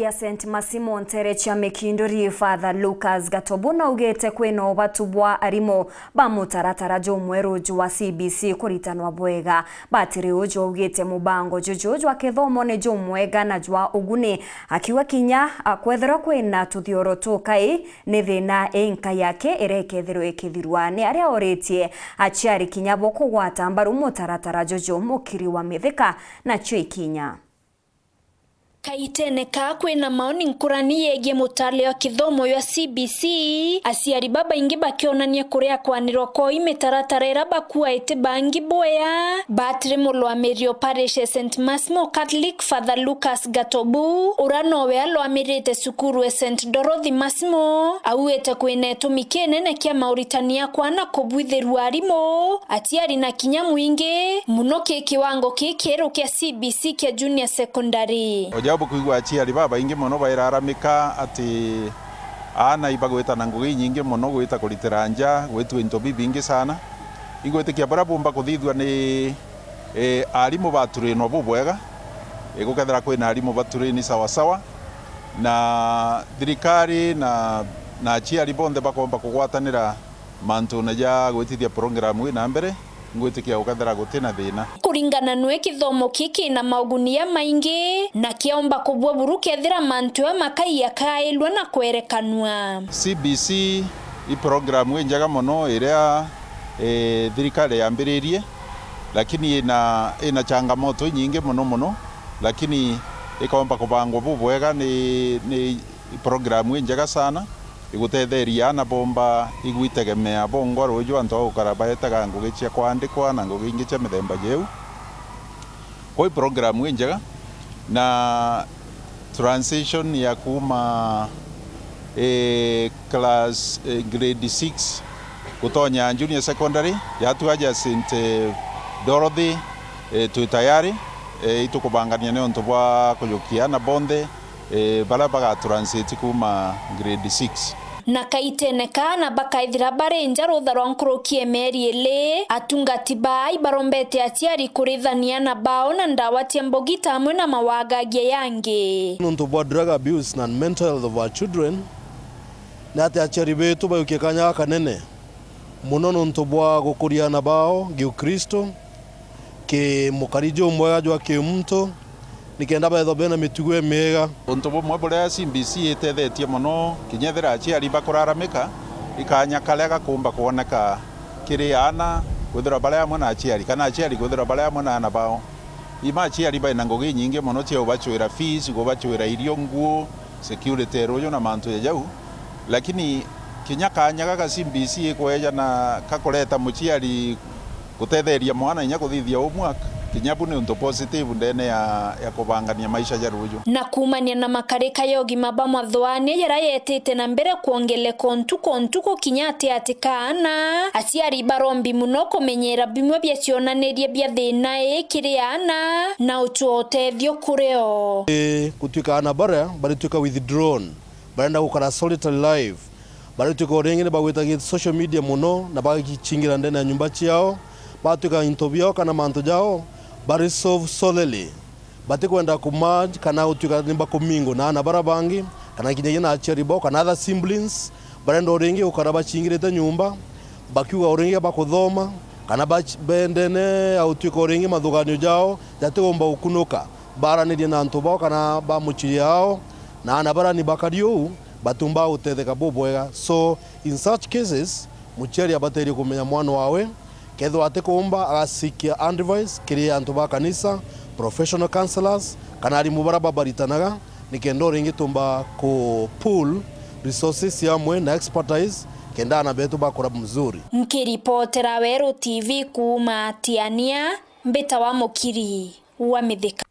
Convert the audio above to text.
ya St. Massimo Nterecha Mekindori Father Lucas Gatobuna ugete kweno batubwa arimo bamutaratara jo mweru wa CBC kuritanwa bwega batiri ujo ugete mubango jojo wa KITHOMO ne jo mwega na jwa UGUNI akiwa kinya akwethera kwena tuthioroto kai ne thina enka yake erekethero ekithirwane aria oretie ACIARI kinya boko gwata mbaru mutaratara jojo mukiri wa mithika na chyo ikinya Kaiteneka kwena maoni nkurani yegie mutale wa KITHOMO ya CBC ACIARI baba ingi bakionania kuria kwanirwa ko imetaratara bakuwa ete bangi boya BAATIRI mulwa merio parish St. Massimo Catholic Father Lucas Gatobu uranowe alo amirite sukuru St. Dorothy Massimo auete kwene tumikene na kia Mauritania kwana kobwitheru arimo ACIARI na kinya mwingi muno kiwango kikero kia CBC kia junior secondary Jabu kuigwa ACIARI baba ingi mono bairaramika ati ana ibagweta na ngugi nyingi mono gwita kuliteranja gwetu into bibingi sana igwete kia bara bomba kuthithwa ni arimu bature no bubwega gukethera kwina arimu bature ni sawa sawa na thirikari na ACIARI bonde bakomba kugwatanira mantu na ja gwitithia program ina mbere ngwitikia ukethera gutina thina kuringana nwe KITHOMO kiki na maugunia maingi na kiomba kubwa buru kethira mantu ya makai yakailwa na kwerekanwa CBC i program njaga mono iria thirikari yambiririe lakini ina changamoto nyingi mono lakini ikaomba kubangwa bubwega ni program njaga sana igutetheria na bomba igwitegemea bongo rojo anto ukarabaetaga ngugi cia kwandikwa na ngugi ingi cia mithemba jeu koi program njega na transition ya kuma class grade 6 kutonya junior secondary yatuaja St. Dorothy tutayari itukubangania ne onto bwa kujukia na bonde balabaga transit kuma grade 6 na kaiteneka na bakaithira barenja rutha nkrokie meriele atungati bai barombete ACIARI kurithania na bao na ndawa tia mbogita amwe na mawagagia yange nuntu bwa drug abuse and mental health of our children na ACIARI betu bayukekanya kanene muno nuntu bwa gukuria na bao giukristo ke mukarijo mwega jwa ke mtu nikenda baitho bena mitugo mega onto bo mwebore CBC etethetie mono kinyethera ACIARI bakuraramika ikanya kalega kumba kuoneka kiri ana gwithira baria mwana ACIARI kana ACIARI gwithira baria mwana na bao ima ACIARI baina ngugi nyingi mono tia ubachwira fees gobachwira irio nguo security rojo na mantu ya jau lakini kinyakanya gaga CBC kweja na kakoleta muciari gutetheria mwana inya kuthithia umwaka kinyabu ni unto positive ndene ya kubangania maisha jarujo na kumania na makareka yogi mabamwa thwane yarayetete na mbere kuongele kontuko kinyate atikana ACIARI barombi muno kumenyera bimwe bya cionanerie bya thina kiriana na utuotethio kureo kutuika ana bara bari tuka withdrawn barenda gukara solitary life bari tuka orengene bagweta social media muno na bagichingira ndene ya nyumba ciao batuka interview kana manto jao bari solve solely bati kwenda kumaj kana utuka nimba kumingo na ana barabangi kana kinye na ACIARI bo kana other siblings barendo orengi ukaraba chingirete nyumba bakiwa orengi bakuthoma kana bendene autuka orengi madhuganyo jao jategomba ukunuka bara ni na ntoba kana ba muchi yao na ana bara ni bakario batumba utetheka bobwega so in such cases mucheri abateri kumenya mwana wawe ketho atekomba agasikia advice kiri antu ba kanisa professional counselors kana ari mubaraba baritanaga nikendo ringi tumba ko pool resources yamwe na expertise kenda na betu bakora mzuri mkiripotera Weru TV kuma Tiania mbeta wa mukiri wa mithika.